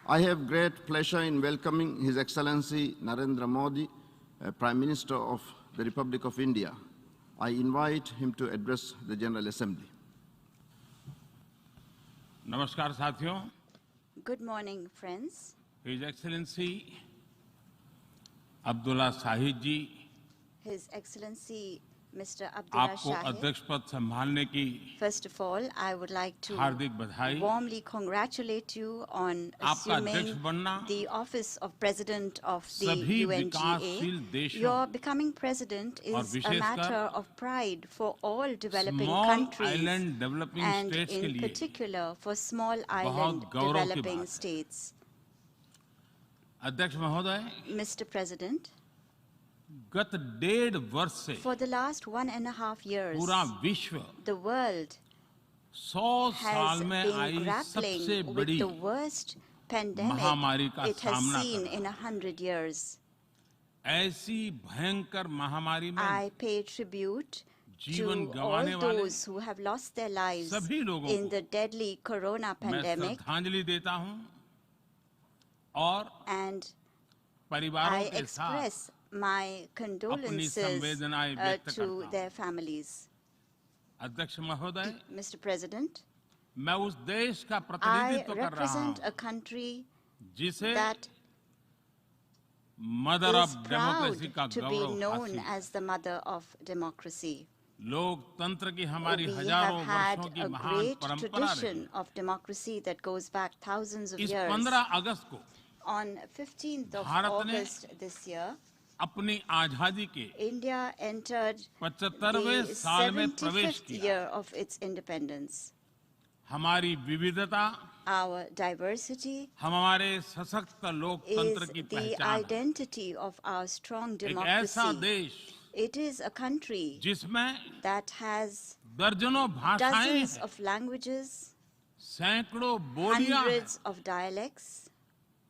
I have great pleasure in welcoming His Excellency Narendra Modi, Prime Minister of the Republic of India. I invite him to address the General Assembly. नमस्कार साथियों. Good morning, friends. His Excellency Abdullah Shahid ji, His Excellency Mr. Abdullah आपको Shahid. अध्यक्ष पद संभालने की First of all, I would like to हार्दिक बधाई. warmly congratulate you on आपका अध्यक्ष assuming बनना the office of President of the सभी UNGA. विकासशील देशों Your becoming president और is a विशेषकर matter of pride for all developing small countries island developing and states के in लिए particular for small island गौरव की developing बात है. states. अध्यक्ष महोदय, Mr. President, गत 1.5 वर्ष से for the last 1.5 years, पूरा विश्व the world 100 has साल में been आई grappling सबसे with बड़ी the worst pandemic महामारी का it has सामना seen कर in 100 years. ऐसी भयंकर महामारी में I pay tribute जीवन to गंवाने all वाले those who have lost their lives सभी लोगों in को the deadly corona मैं pandemic, श्रद्धांजलि देता हूं और and परिवारों I के साथ express my condolences संवेदनाएं व्यक्त to करता हूं. their families. अध्यक्ष महोदय, Mr. President, मैं उस देश का I प्रतिनिधित्व कर रहा represent हूं a country जिसे that mother of is proud democracy का to be गौरव known हासिल. as the mother of democracy. लोकतंत्र की हमारी We have हजारों had वर्षों की a महान great परंपरा रही. tradition of democracy that goes back thousands of इस years. 15 अगस्त को On 15th of भारत ने August this year, अपनी आजादी के India entered 75वें the साल में प्रवेश 75th किया. year of its independence. हमारी विविधता Our diversity हमारे सशक्त लोकतंत्र is की the पहचान है. identity of our strong एक ऐसा democracy. देश It is a country जिसमें that has दर्जनों भाषाएं dozens हैं, of languages, सैकड़ों बोलियां हैं, hundreds of dialects,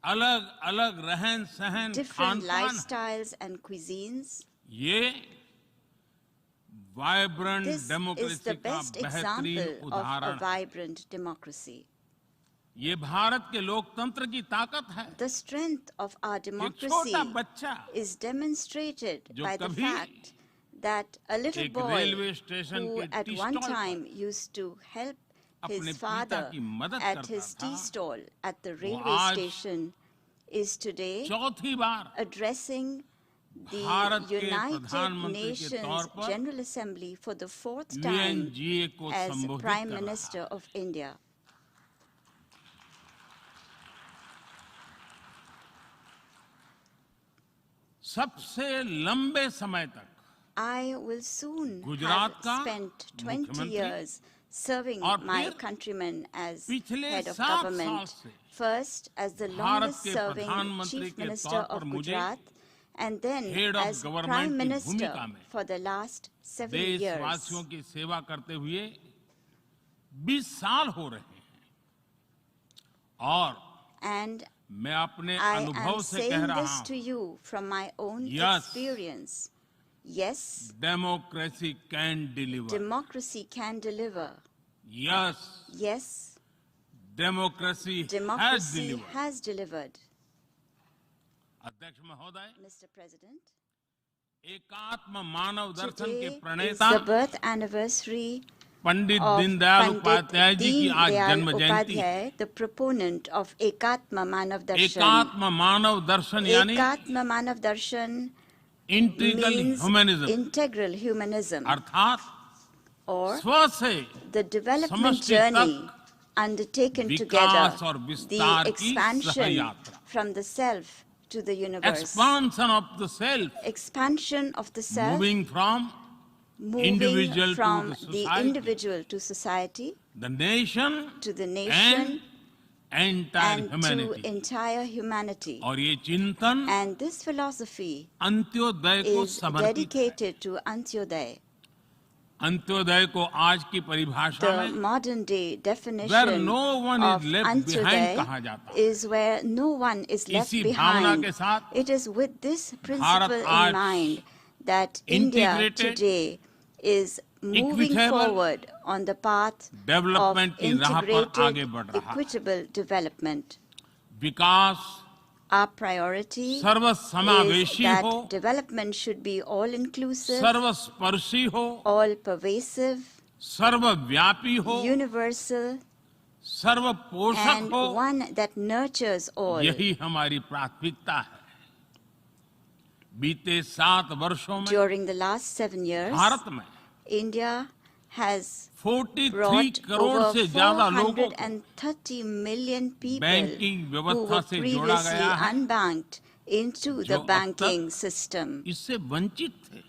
अलग अलग रहन सहन different खान पान. lifestyles and cuisines. ये vibrant This is democracy the का best बेहतरीन example of a उदाहरण है. vibrant democracy. ये भारत के लोकतंत्र की ताकत है. The strength of our एक democracy छोटा बच्चा is demonstrated जो by the कभी fact that a little एक boy रेलवे स्टेशन who के at टी one स्टॉल पर time used to help अपने his पिता father की मदद at करता his था, tea stall at the railway आज station is today चौथी बार addressing the भारत के United प्रधानमंत्री के तौर Nations पर General Assembly for the fourth time UNGA को as संबोधित Prime कर रहा Minister है. of India. सबसे लंबे समय तक I will soon Gujarat have का spent 20 मुख्यमंत्री years serving और my फिर countrymen as पिछले head of 7 साल government. से First as the Bharat longest के serving प्रधानमंत्री Chief के Minister तौर of पर मुझे Gujarat and then head of as government Prime की Minister भूमिका में for the last 7 years. देशवासियों की सेवा करते हुए 20 साल हो रहे हैं और And मैं अपने I अनुभव am से कह saying रहा this to हूं, you from my own Yes. experience. Yes, democracy can deliver. democracy can deliver. Yes, Yes, democracy has democracy deliver. has delivered. अध्यक्ष महोदय, Mr. President, एकात्म मानव दर्शन के today is प्रणेता the birth anniversary Pandit of Deendayal Pandit Upadhyay ji की आज Deen जन्म Dayal Jayanti. Upadhyay, the proponent of Ekatma Manav Darshan. एकात्म मानव दर्शन यानी Ekatma Manav Darshan integral means humanism, integral humanism, अर्थात or स्व से the development समष्टि journey तक undertaken विकास together, और the विस्तार की expansion सहयात्रा. from the self to the universe, expansion of the self, expansion of the self, moving from moving individual to from the the society, individual to society, the nation to the nation, and entire and humanity. to entire humanity. और ये चिंतन And this philosophy Antyodaya को is समर्पित है. dedicated to Antyodaya. Antyodaya को आज की परिभाषा The में modern day where definition no one of is left behind कहा Antyodaya जाता है. is where no one is left इसी भावना behind. के साथ It is with this principle आज in mind that India integrated, today is moving equitable forward on the path of development की राह पर आगे बढ़ integrated, रहा है. equitable development. Vikas Our priority is सर्वसमावेशी that हो, development should be all-inclusive, सर्वस्पर्शी हो, all-pervasive, सर्वव्यापी हो, universal, सर्वपोषक and हो। one that nurtures all. यही हमारी प्राथमिकता है। बीते 7 वर्षों में During the last 7 years, Bharat में India has 43 brought crore over से ज्यादा लोगों को 430 million people बैंकिंग who व्यवस्था were से जोड़ा previously गया है, unbanked into जो the अब banking तक system. इससे वंचित थे।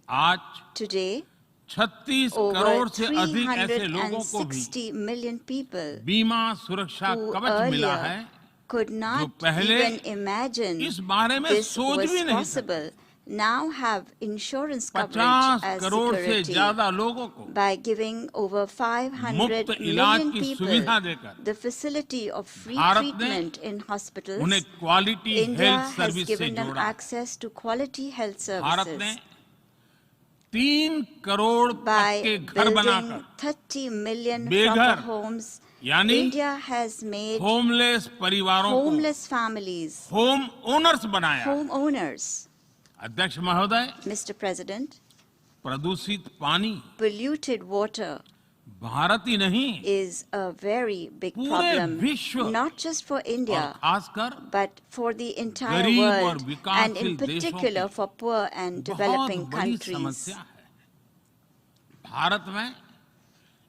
आज Today, 36 over करोड़ से अधिक ऐसे लोगों को भी 360 million people बीमा सुरक्षा who कवच मिला है, earlier could not पहले even imagine इस बारे में this सोच was भी नहीं possible, now have insurance 50 coverage as crore से security. ज्यादा लोगों को By giving over 500 मुफ्त इलाज million की people सुविधा देकर the facility of free Bharat ने treatment in hospitals, उन्हें quality India health has service से given them जोड़ा। access to quality health Bharat ने services. 3 करोड़ By पक्के घर building बनाकर 30 million बेघर, proper homes, यानी India has made होमलेस परिवारों को homeless families होम ओनर्स बनाया। homeowners. अध्यक्ष महोदय, Mr. President, प्रदूषित पानी polluted water भारत ही नहीं is a very big पूरे problem, विश्व not just for और India, खासकर but for the entire गरीब और world, and विकासशील in देशों particular की for poor and बहुत developing बड़ी countries. समस्या है। भारत में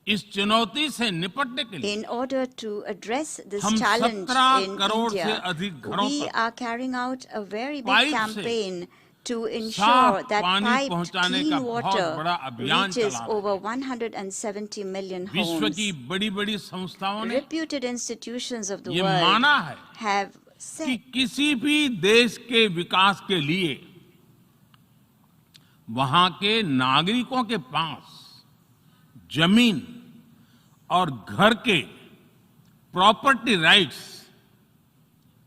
इस चुनौती से निपटने के लिए In order to address this हम challenge 17 in करोड़ से India, अधिक घरों we तक are carrying out a very big pipe से campaign to ensure साफ that पानी piped पहुंचाने का clean बहुत water बड़ा अभियान reaches चला रहे हैं। over 170 million विश्व homes. की बड़ी-बड़ी संस्थाओं ने Reputed institutions of the ये world माना है have कि said किसी भी देश के विकास के लिए वहां के नागरिकों के पास जमीन और घर के प्रॉपर्टी राइट्स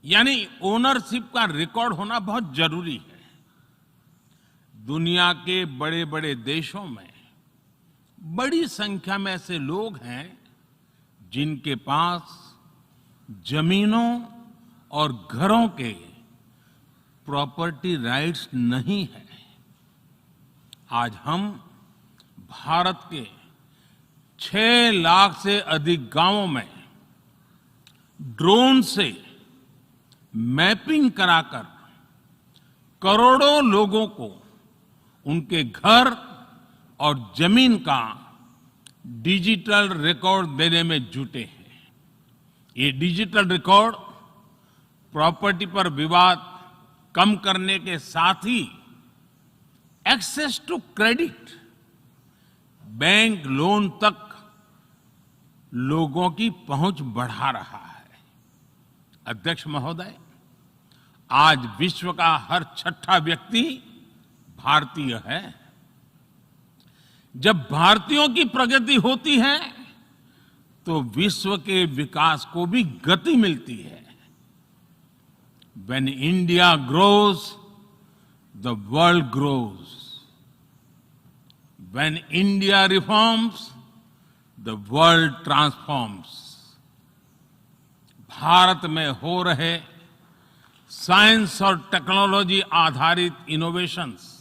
यानी ओनरशिप का रिकॉर्ड होना बहुत जरूरी है। दुनिया के बड़े-बड़े देशों में बड़ी संख्या में ऐसे लोग हैं जिनके पास जमीनों और घरों के प्रॉपर्टी राइट्स नहीं है। आज हम भारत के 6 लाख से अधिक गांवों में ड्रोन से मैपिंग कराकर करोड़ों लोगों को उनके घर और जमीन का डिजिटल रिकॉर्ड देने में जुटे हैं। ये डिजिटल रिकॉर्ड प्रॉपर्टी पर विवाद कम करने के साथ ही access to credit, bank loan तक लोगों की पहुंच बढ़ा रहा है। अध्यक्ष महोदय, आज विश्व का हर 6ठा व्यक्ति भारतीय है। जब भारतीयों की प्रगति होती है तो विश्व के विकास को भी गति मिलती है। When India grows, the world grows. When India reforms, the world transforms. Bharat में हो रहे साइंस और टेक्नोलॉजी आधारित इनोवेशंस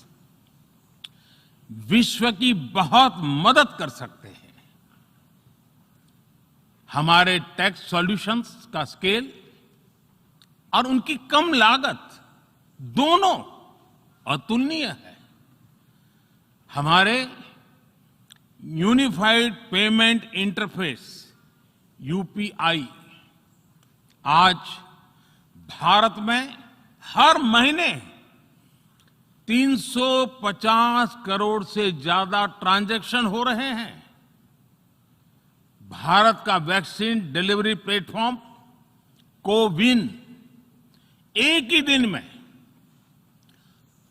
विश्व की बहुत मदद कर सकते हैं। हमारे टेक सॉल्यूशंस का स्केल और उनकी कम लागत दोनों अतुलनीय है। हमारे यूनिफाइड पेमेंट इंटरफेस यूपीआई आज भारत में हर महीने 350 करोड़ से ज्यादा ट्रांजैक्शन हो रहे हैं। भारत का वैक्सीन डिलीवरी प्लेटफॉर्म कोविन एक ही दिन में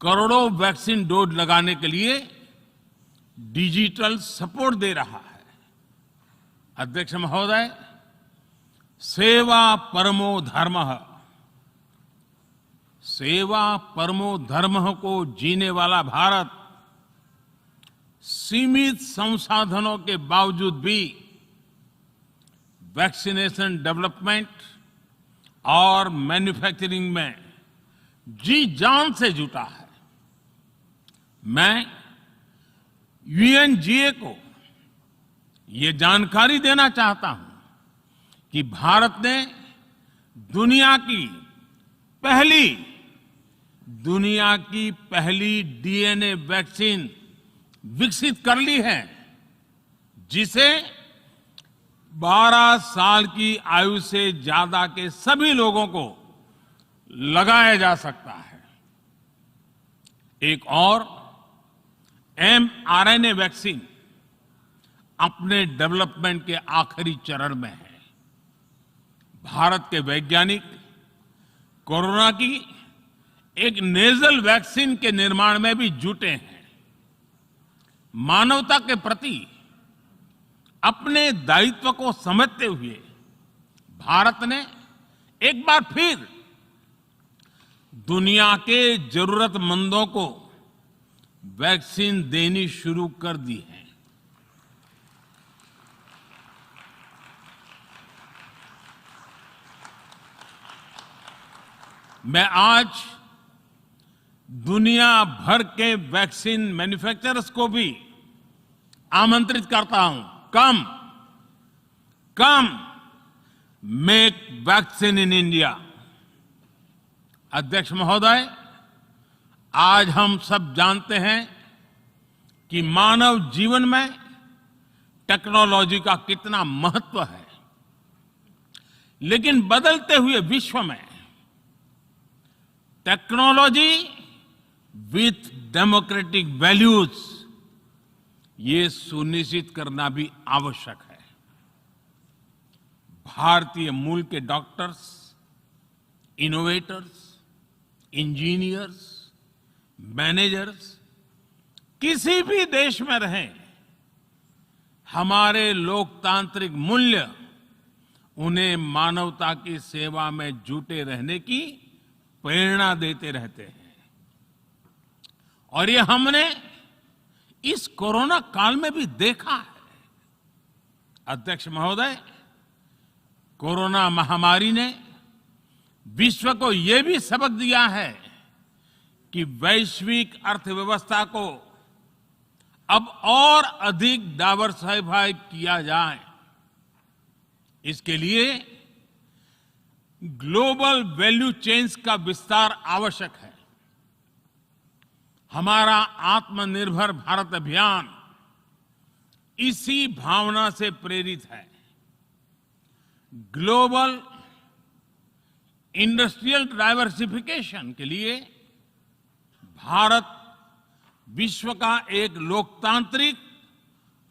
करोड़ों वैक्सीन डोज लगाने के लिए डिजिटल सपोर्ट दे रहा है। अध्यक्ष महोदय, सेवा परमो धर्मः, सेवा परमो धर्मः को जीने वाला भारत सीमित संसाधनों के बावजूद भी वैक्सीनेशन डेवलपमेंट और मैन्युफैक्चरिंग में जी जान से जुटा है। मैं यूएनजीए को ये जानकारी देना चाहता हूं कि भारत ने दुनिया की पहली डीएनए वैक्सीन विकसित कर ली है, जिसे 12 साल की आयु से ज्यादा के सभी लोगों को लगाया जा सकता है। एक और mRNA वैक्सीन अपने डेवलपमेंट के आखिरी चरण में है। भारत के वैज्ञानिक कोरोना की एक नेजल वैक्सीन के निर्माण में भी जुटे हैं। मानवता के प्रति अपने दायित्व को समझते हुए भारत ने एक बार फिर दुनिया के जरूरतमंदों को वैक्सीन देनी शुरू कर दी है। मैं आज दुनिया भर के वैक्सीन मैन्युफैक्चरर्स को भी आमंत्रित करता हूं, कम मेक वैक्सीन इन इंडिया। अध्यक्ष महोदय, आज हम सब जानते हैं कि मानव जीवन में टेक्नोलॉजी का कितना महत्व है, लेकिन बदलते हुए विश्व में टेक्नोलॉजी विथ डेमोक्रेटिक वैल्यूज, ये सुनिश्चित करना भी आवश्यक है। भारतीय मूल के डॉक्टर्स, इनोवेटर्स, इंजीनियर्स, मैनेजर्स किसी भी देश में रहें, हमारे लोकतांत्रिक मूल्य उन्हें मानवता की सेवा में जुटे रहने की प्रेरणा देते रहते हैं। और ये हमने इस कोरोना काल में भी देखा है। अध्यक्ष महोदय, कोरोना महामारी ने विश्व को ये भी सबक दिया है कि वैश्विक अर्थव्यवस्था को अब और अधिक डाइवर्सिफाई किया जाए। इसके लिए ग्लोबल वैल्यू चेन्स का विस्तार आवश्यक है। हमारा आत्मनिर्भर भारत अभियान इसी भावना से प्रेरित है। ग्लोबल इंडस्ट्रियल डाइवर्सिफिकेशन के लिए भारत विश्व का एक लोकतांत्रिक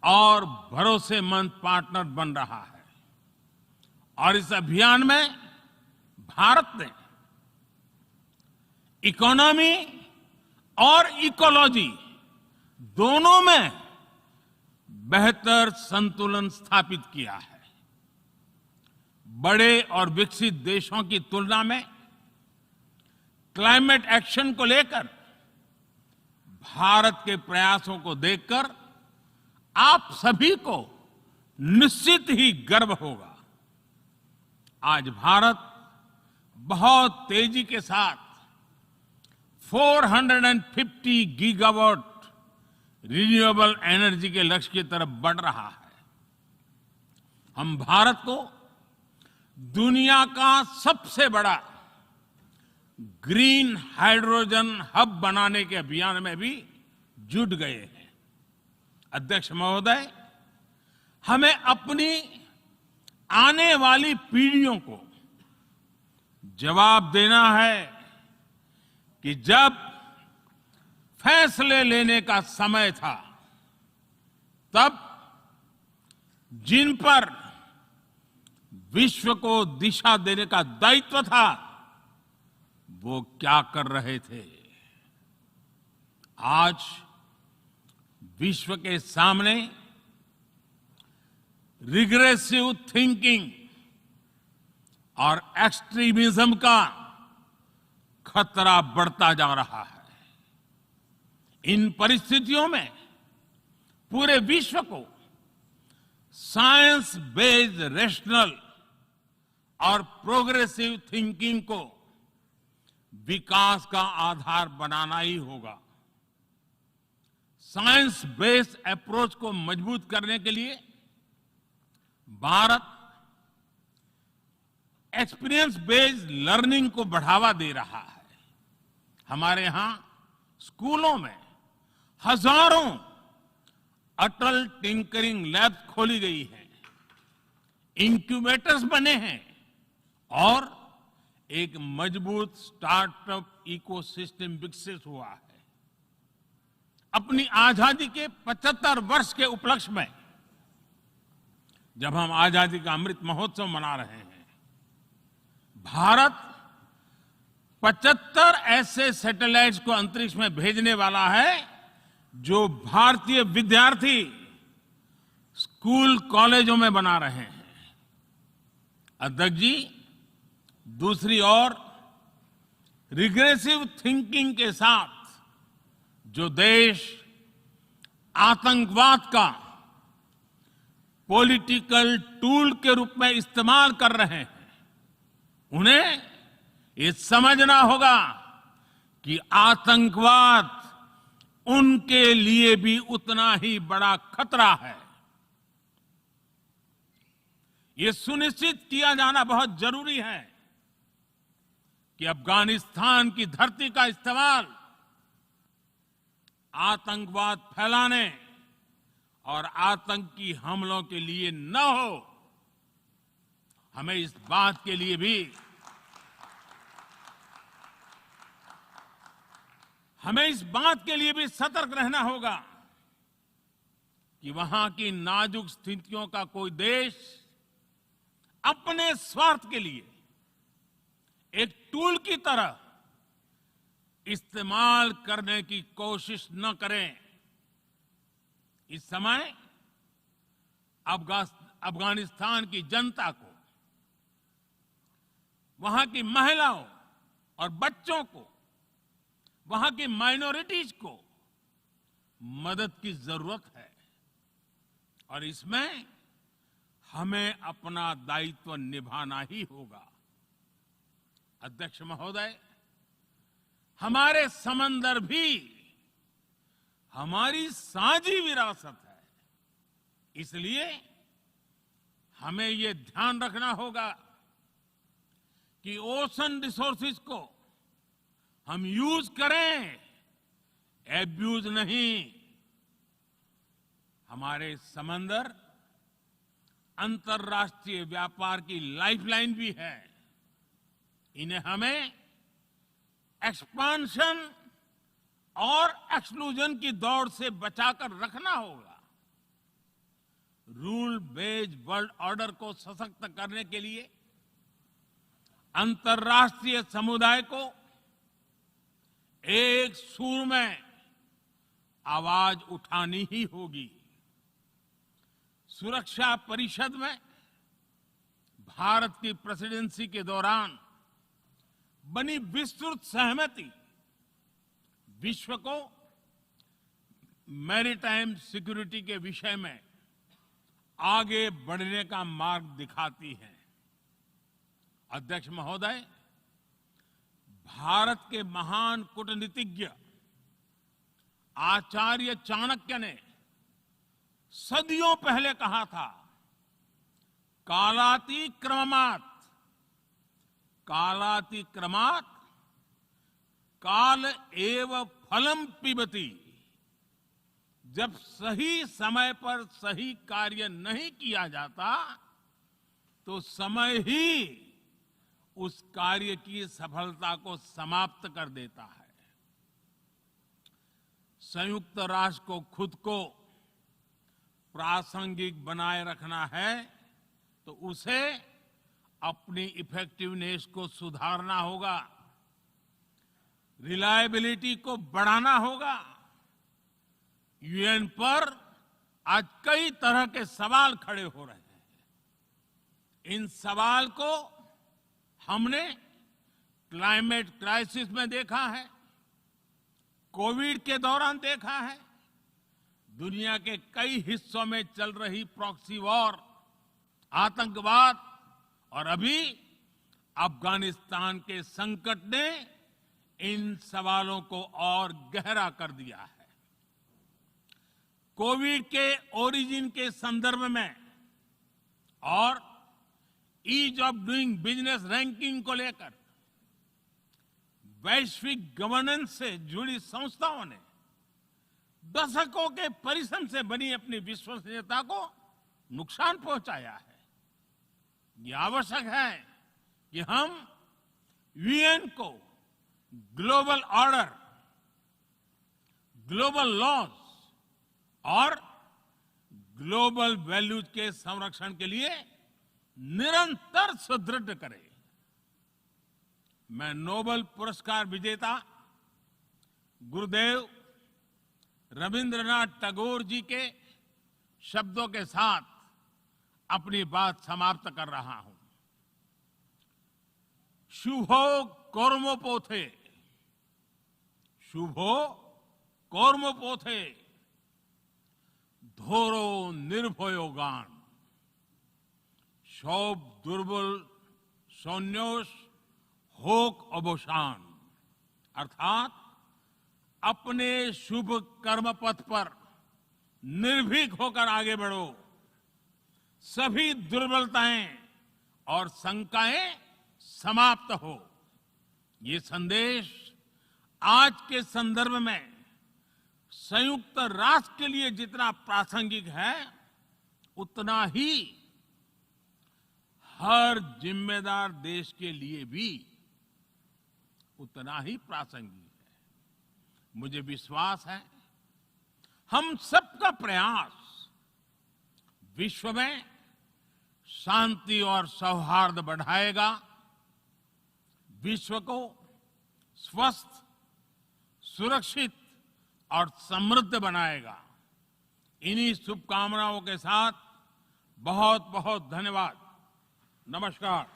और भरोसेमंद पार्टनर बन रहा है। और इस अभियान में भारत ने इकोनॉमी और इकोलॉजी दोनों में बेहतर संतुलन स्थापित किया है। बड़े और विकसित देशों की तुलना में क्लाइमेट एक्शन को लेकर भारत के प्रयासों को देखकर आप सभी को निश्चित ही गर्व होगा। आज भारत बहुत तेजी के साथ 450 गीगावाट रिन्यूएबल एनर्जी के लक्ष्य की तरफ बढ़ रहा है। हम भारत को दुनिया का सबसे बड़ा ग्रीन हाइड्रोजन हब बनाने के अभियान में भी जुट गए हैं। अध्यक्ष महोदय, हमें अपनी आने वाली पीढ़ियों को जवाब देना है कि जब फैसले लेने का समय था, तब जिन पर विश्व को दिशा देने का दायित्व था, वो क्या कर रहे थे। आज विश्व के सामने रिग्रेसिव थिंकिंग और एक्सट्रीमिज्म का खतरा बढ़ता जा रहा है। इन परिस्थितियों में पूरे विश्व को साइंस बेस्ड, रैशनल और प्रोग्रेसिव थिंकिंग को विकास का आधार बनाना ही होगा। साइंस बेस्ड अप्रोच को मजबूत करने के लिए भारत एक्सपीरियंस बेस्ड लर्निंग को बढ़ावा दे रहा है। हमारे यहां स्कूलों में हजारों अटल टिंकरिंग लैब खोली गई हैं, इंक्यूबेटर्स बने हैं और एक मजबूत स्टार्टअप इकोसिस्टम विकसित हुआ है। अपनी आजादी के 75 वर्ष के उपलक्ष्य में जब हम आजादी का अमृत महोत्सव मना रहे हैं, भारत 75 ऐसे सैटेलाइट्स को अंतरिक्ष में भेजने वाला है जो भारतीय विद्यार्थी स्कूल कॉलेजों में बना रहे हैं। अध्यक्ष जी, दूसरी ओर रिग्रेसिव थिंकिंग के साथ जो देश आतंकवाद का पॉलिटिकल टूल के रूप में इस्तेमाल कर रहे हैं, उन्हें ये समझना होगा कि आतंकवाद उनके लिए भी उतना ही बड़ा खतरा है। ये सुनिश्चित किया जाना बहुत जरूरी है कि अफगानिस्तान की धरती का इस्तेमाल आतंकवाद फैलाने और आतंकी हमलों के लिए न हो। हमें इस बात के लिए भी सतर्क रहना होगा कि वहां की नाजुक स्थितियों का कोई देश अपने स्वार्थ के लिए एक टूल की तरह इस्तेमाल करने की कोशिश न करें। इस समय अफगानिस्तान की जनता को, वहां की महिलाओं और बच्चों को, वहां की माइनॉरिटीज को मदद की जरूरत है और इसमें हमें अपना दायित्व निभाना ही होगा। अध्यक्ष महोदय, हमारे समंदर भी हमारी साझी विरासत है, इसलिए हमें ये ध्यान रखना होगा कि ओशन रिसोर्सेज को हम यूज करें, एब्यूज नहीं। हमारे समंदर अंतर्राष्ट्रीय व्यापार की लाइफलाइन भी है। इन्हें हमें एक्सपांशन और एक्सक्लूजन की दौड़ से बचाकर रखना होगा। रूल बेस्ड वर्ल्ड ऑर्डर को सशक्त करने के लिए अंतर्राष्ट्रीय समुदाय को एक सुर में आवाज उठानी ही होगी। सुरक्षा परिषद में भारत की प्रेसिडेंसी के दौरान बनी विस्तृत सहमति विश्व को मैरीटाइम सिक्योरिटी के विषय में आगे बढ़ने का मार्ग दिखाती है। अध्यक्ष महोदय, भारत के महान कूटनीतिज्ञ आचार्य चाणक्य ने सदियों पहले कहा था, कालातिक्रमणात् काल एव फलम पिबति। जब सही समय पर सही कार्य नहीं किया जाता तो समय ही उस कार्य की सफलता को समाप्त कर देता है। संयुक्त राष्ट्र को खुद को प्रासंगिक बनाए रखना है तो उसे अपनी इफेक्टिवनेस को सुधारना होगा, रिलायबिलिटी को बढ़ाना होगा। यूएन पर आज कई तरह के सवाल खड़े हो रहे हैं। इन सवाल को हमने क्लाइमेट क्राइसिस में देखा है, कोविड के दौरान देखा है, दुनिया के कई हिस्सों में चल रही प्रॉक्सी वॉर, आतंकवाद और अभी अफगानिस्तान के संकट ने इन सवालों को और गहरा कर दिया है। कोविड के ओरिजिन के संदर्भ में और ease of doing business ranking को लेकर वैश्विक गवर्नेंस से जुड़ी संस्थाओं ने दशकों के परिश्रम से बनी अपनी विश्वसनीयता को नुकसान पहुंचाया है। यह आवश्यक है कि हम यूएन को ग्लोबल ऑर्डर, ग्लोबल लॉज और ग्लोबल वैल्यूज के संरक्षण के लिए निरंतर सुदृढ़ करें। मैं नोबेल पुरस्कार विजेता गुरुदेव रविंद्रनाथ टैगोर जी के शब्दों के साथ अपनी बात समाप्त कर रहा हूं। शुभो कर्मोपोथे, शुभो कर्मोपोथे, धोरो निर्भयो गान, सौब दुर्बल सौन्योष होक अवसान। अर्थात अपने शुभ कर्म पथ पर निर्भीक होकर आगे बढ़ो, सभी दुर्बलताएं और शंकाएं समाप्त हो। ये संदेश आज के संदर्भ में संयुक्त राष्ट्र के लिए जितना प्रासंगिक है, उतना ही हर जिम्मेदार देश के लिए भी उतना ही प्रासंगिक है। मुझे विश्वास है हम सबका प्रयास विश्व में शांति और सौहार्द बढ़ाएगा, विश्व को स्वस्थ, सुरक्षित और समृद्ध बनाएगा। इन्हीं शुभकामनाओं के साथ बहुत बहुत धन्यवाद। नमस्कार।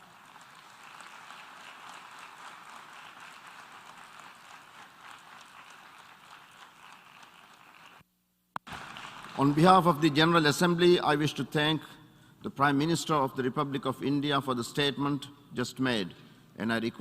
On behalf of the General Assembly, I wish to thank the Prime Minister of the Republic of India for the statement just made, and I request